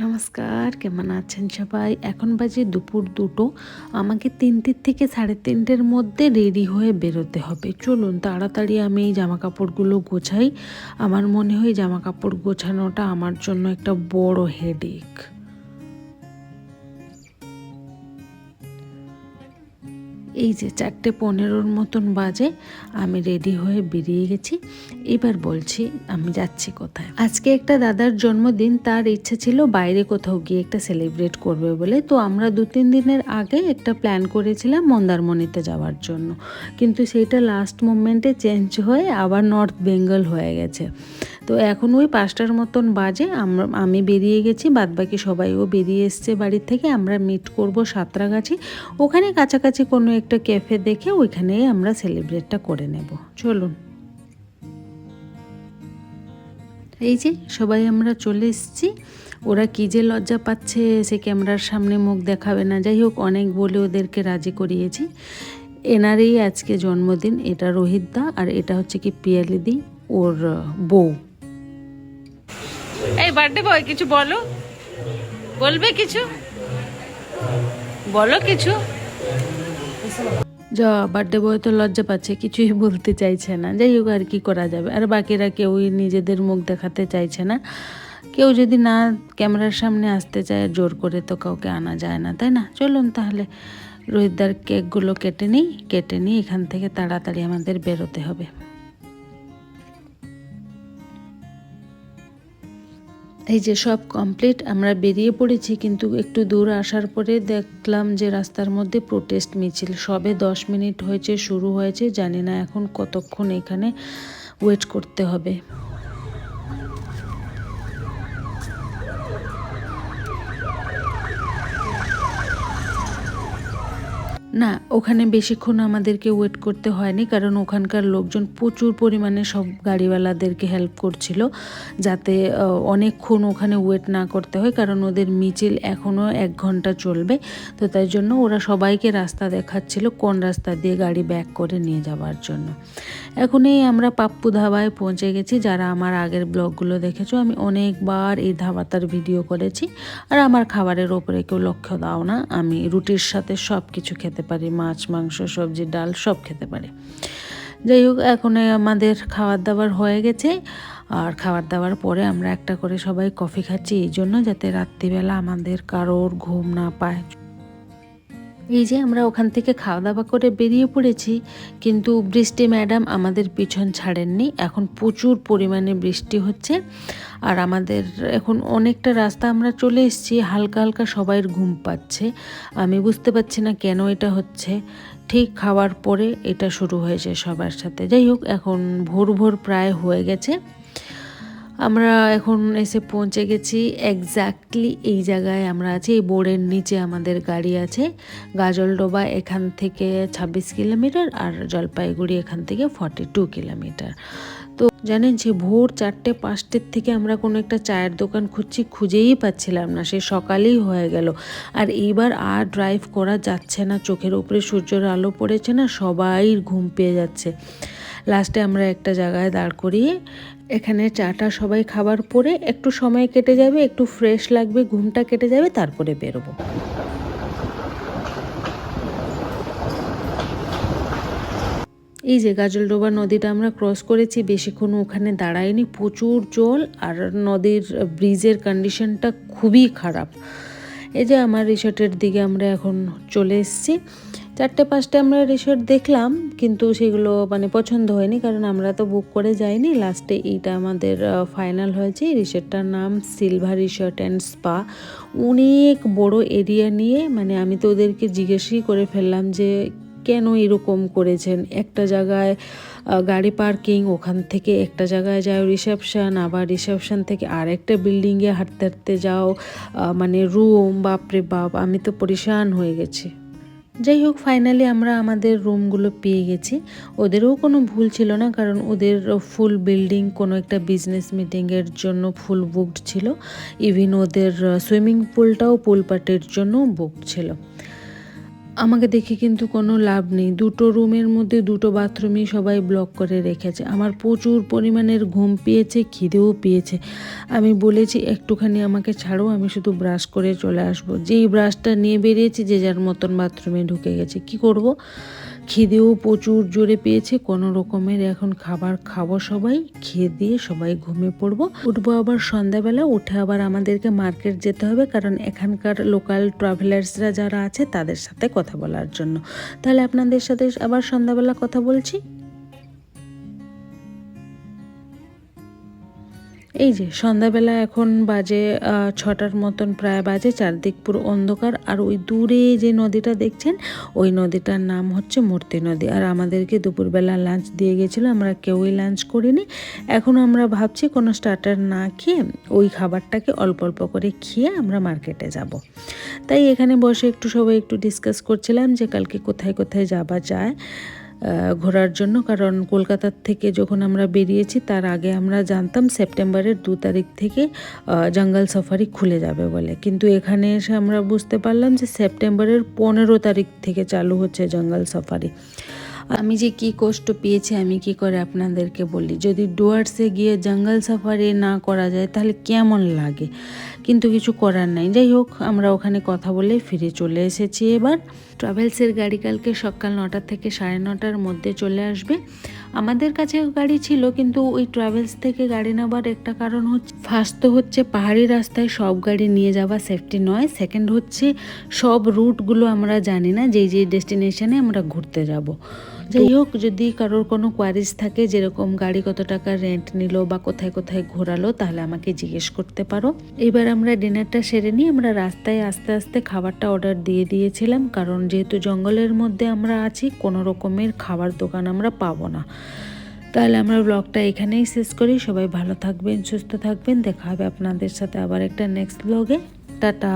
নমস্কার, কেমন আছেন সবাই? এখন বাজে দুপুর 2টো। আমাকে 3টের থেকে 3:30-র মধ্যে রেডি হয়ে বেরোতে হবে। চলুন তাড়াতাড়ি আমি এই জামা কাপড়গুলো গোছাই। আমার মনে হয় জামা কাপড় গোছানোটা আমার জন্য একটা বড় হেডেক। এই যে 4:15-র মতন বাজে, আমি রেডি হয়ে বেরিয়ে গেছি। এবার বলছি আমি যাচ্ছি কোথায়। আজকে একটা দাদার জন্মদিন, তার ইচ্ছে ছিল বাইরে কোথাও গিয়ে একটা সেলিব্রেট করবে বলে। তো আমরা 2-3 দিনের আগে একটা প্ল্যান করেছিলাম মন্দারমণিতে যাওয়ার জন্য, কিন্তু সেইটা লাস্ট মোমেন্টে চেঞ্জ হয়ে আবার নর্থ বেঙ্গল হয়ে গেছে। তো এখন ওই 5টার মতন বাজে, আমি বেরিয়ে গেছি, বাদবাকি সবাইও বেরিয়ে এসছে বাড়ির থেকে। আমরা মিট করব সাঁতরাগাছি, ওখানে কাছাকাছি কোনো একটা ক্যাফে দেখে ওইখানেই আমরা সেলিব্রেটটা করে নেব। চলুন। এই যে সবাই আমরা চলে এসেছি। ওরা কী যে লজ্জা পাচ্ছে, সে ক্যামেরার সামনে মুখ দেখাবে না। যাই হোক, অনেক বলে ওদেরকে রাজি করিয়েছি। এনারই আজকে জন্মদিন। এটা রোহিত দা, আর এটা হচ্ছে কি পিয়ালিদি, ওর বউ। এই বার্থডে বয়, কিছু বলো, বলবে কিছু, বলো কিছু। যা বার্থডে বয় তো লজ্জা পাচ্ছে, কিছুই বলতে চাইছে না। যাই হোক, আর কি করা যাবে। আর বাকিরা কেউই নিজেদের মুখ দেখাতে চাইছে না। কেউ যদি না ক্যামেরার সামনে আসতে চায়, জোর করে তো কাউকে আনা যায় না, তাই না? চলুন তাহলে রোহিতদার কেকগুলো কেটে নিই এখান থেকে তাড়াতাড়ি আমাদের বেরোতে হবে। এই যে সব কমপ্লিট, আমরা বেরিয়ে পড়েছি। কিন্তু একটু দূর আসার পরে দেখলাম যে রাস্তার মধ্যে প্রোটেস্ট মিছিল। সবে 10 মিনিট হয়েছে, শুরু হয়েছে। জানি না এখন কতক্ষণ এখানে ওয়েট করতে হবে। না, ওখানে বেশিক্ষণ আমাদেরকে ওয়েট করতে হয়নি, কারণ ওখানকার লোকজন প্রচুর পরিমাণে সব গাড়িওয়ালাদেরকে হেল্প করছিল, যাতে অনেকক্ষণ ওখানে ওয়েট না করতে হয়, কারণ ওদের মিছিল এখনও 1 ঘন্টা চলবে। তো তাই জন্য ওরা সবাইকে রাস্তা দেখাচ্ছিল, কোন রাস্তা দিয়ে গাড়ি ব্যাক করে নিয়ে যাওয়ার জন্য। এখনই আমরা পাপ্পু ধাবায় পৌঁছে গেছি। যারা আমার আগের ব্লগগুলো দেখেছো, আমি অনেকবার এই ধাবাটার ভিডিও করেছি। আর আমার খাবারের ওপরে কেউ লক্ষ্য দাও না, আমি রুটির সাথে সব কিছু খেতে পারি, মাছ, মাংস, সবজি, ডাল সব খেতে পারি। যাই হোক, এখন আমাদের খাবার দাবার হয়ে গেছে। আর খাবার দাবার পরে আমরা একটা করে সবাই কফি খাচ্ছি, এই জন্য যাতে রাত্রিবেলা আমাদের কারোর ঘুম না পায়। এই যে আমরা ওখান থেকে খাওয়া দাওয়া করে বেরিয়ে পড়েছি, কিন্তু বৃষ্টি ম্যাডাম আমাদের পিছন ছাড়েননি। এখন প্রচুর পরিমাণে বৃষ্টি হচ্ছে, আর আমাদের এখন অনেকটা রাস্তা আমরা চলে এসেছি। হালকা হালকা সবাইয়ের ঘুম পাচ্ছে, আমি বুঝতে পারছি না কেন এটা হচ্ছে। ঠিক খাওয়ার পরে এটা শুরু হয়েছে সবার সাথে। যাই হোক, এখন ভোর ভোর প্রায় হয়ে গেছে। আমরা এখন এসে পৌঁছে গেছি এক্স্যাক্টলি এই জায়গায় আমরা আছি। এই বোর্ডের নিচে আমাদের গাড়ি আছে। গাজলডোবা এখান থেকে 26 কিলোমিটার, আর জলপাইগুড়ি এখান থেকে 42 কিলোমিটার। তো জানেন, যে ভোর 4টে-5টের থেকে আমরা কোনো একটা চায়ের দোকান খুঁজেই পাচ্ছিলাম না। সে সকালেই হয়ে গেল। আর এইবার আর ড্রাইভ করা যাচ্ছে না, চোখের উপরে সূর্যের আলো পড়েছে না, সবাই ঘুম পেয়ে যাচ্ছে। লাস্টে আমরা একটা জায়গায় দাঁড় করিয়ে এখানে চাটা সবাই খাবার পরে একটু সময় কেটে যাবে, একটু ফ্রেশ লাগবে, ঘুমটা কেটে যাবে, তারপরে বেরোবো। এই যে গাজলডোবা নদীটা আমরা ক্রস করেছি, বেশিক্ষণ ওখানে দাঁড়ায়নি, প্রচুর জল, আর নদীর ব্রিজের কন্ডিশনটা খুবই খারাপ। এই যে আমার রিসর্টের দিকে আমরা এখন চলে এসেছি। 4টে-5টে আমরা রিসর্ট দেখলাম, কিন্তু সেগুলো পছন্দ হয়নি, কারণ আমরা তো বুক করে যাইনি। লাস্টে এইটা আমাদের ফাইনাল হয়েছে। রিসর্টটার নাম সিলভার রিসর্ট অ্যান্ড স্পা। অনেক বড় এরিয়া নিয়ে, আমি তো ওদেরকে জিজ্ঞেসই করে ফেললাম যে কেন এরকম করেছেন। একটা জায়গায় গাড়ি পার্কিং, ওখান থেকে একটা জায়গায় যাও রিসেপশন, আবার রিসেপশন থেকে আরেকটা বিল্ডিংয়ে হাঁটতে হাঁটতে যাও রুম। বাপরে বাপ, আমি তো পরেশান হয়ে গেছি। যাই হোক, ফাইনালি আমরা আমাদের রুমগুলো পেয়ে গেছি। ওদেরও কোনো ভুল ছিল না, কারণ ওদের ফুল বিল্ডিং কোনো একটা বিজনেস মিটিংয়ের জন্য ফুল বুকড ছিল। ইভিন ওদের সুইমিং পুলটাও পুল পার্টির জন্য বুকড ছিল। আমাকে দেখে কিন্তু কোনো লাভ নেই, দুটো রুমের মধ্যে দুটো বাথরুমই সবাই ব্লক করে রেখেছে। আমার প্রচুর পরিমাণের ঘুম পেয়েছে, খিদেও পেয়েছে। আমি বলেছি একটুখানি আমাকে ছাড়ো, আমি শুধু ব্রাশ করে চলে আসবো। যেই ব্রাশটা নিয়ে বেরিয়েছি যে যার মতন বাথরুমে ঢুকে গেছে। কি করব, খিদেও প্রচুর জোরে পেয়েছে। কোনো রকমের এখন খাবার খাবো, সবাই খেয়ে দিয়ে সবাই ঘুমিয়ে পড়বো। উঠবো আবার সন্ধ্যাবেলা, উঠে আবার আমাদেরকে মার্কেট যেতে হবে, কারণ এখানকার লোকাল ট্রাভেলার্সরা যারা আছে তাদের সাথে কথা বলার জন্য। তাহলে আপনাদের সাথে আবার সন্ধ্যাবেলা কথা বলছি। এই যে সন্ধ্যাবেলা এখন বাজে 6টার মতন প্রায় বাজে, চারদিক পুরো অন্ধকার। আর ওই দূরে যে নদীটা দেখছেন, ওই নদীটার নাম হচ্ছে মূর্তি নদী। আর আমাদেরকে দুপুরবেলা লাঞ্চ দিয়ে গেছিলো, আমরা কেউই লাঞ্চ করিনি। এখন আমরা ভাবছি কোনো স্টার্টার না খেয়ে ওই খাবারটাকে অল্প অল্প করে খেয়ে আমরা মার্কেটে যাব। তাই এখানে বসে একটু সবাই একটু ডিসকাস করছিলাম যে কালকে কোথায় কোথায় যাওয়া যায় ঘোরার জন্য। কারণ কলকাতার থেকে যখন আমরা বেরিয়েছি তার আগে আমরা জানতাম সেপ্টেম্বরের 2 তারিখ থেকে জঙ্গল সাফারি খুলে যাবে বলে, কিন্তু এখানে এসে আমরা বুঝতে পারলাম যে সেপ্টেম্বরের 15 তারিখ থেকে চালু হচ্ছে জঙ্গল সাফারি। আমি যে কি কষ্ট পেয়েছি আমি কি করে আপনাদেরকে বলি। যদি ডুয়ার্সে গিয়ে জঙ্গল সাফারি না করা যায় তাহলে কেমন লাগে, কিন্তু কিছু করার নাই। যাই হোক, আমরা ওখানে কথা বলে ফিরে চলে এসেছি। এবার ট্রাভেলসের গাড়ি কালকে সকাল 9টা থেকে 9:30টার মধ্যে চলে আসবে। আমাদের কাছে গাড়ি ছিল, কিন্তু ওই ট্রাভেলস থেকে গাড়ি নেবার একটা কারণ হচ্ছে, ফার্স্ট তো হচ্ছে পাহাড়ি রাস্তায় সব গাড়ি নিয়ে যাওয়া সেফটি নয়, সেকেন্ড হচ্ছে সব রুটগুলো আমরা জানি না, যেই ডেস্টিনেশনে আমরা ঘুরতে যাব। যাই হোক, যদি কারোর কোনো কোয়ারিজ থাকে যেরকম গাড়ি কত টাকা রেন্ট নিল বা কোথায় কোথায় ঘোরালো, তাহলে আমাকে জিজ্ঞেস করতে পারো। এবার আমরা ডিনারটা সেরে নিই। আমরা রাস্তায় আস্তে আস্তে খাবারটা অর্ডার দিয়ে দিয়েছিলাম, কারণ যেহেতু জঙ্গলের মধ্যে আমরা আছি, কোনো রকমের খাবার দোকান আমরা পাবো না। তাহলে আমরা ব্লগটা এখানেই শেষ করি। সবাই ভালো থাকবেন, সুস্থ থাকবেন। দেখা হবে আপনাদের সাথে আবার একটা নেক্সট ব্লগে। টাটা।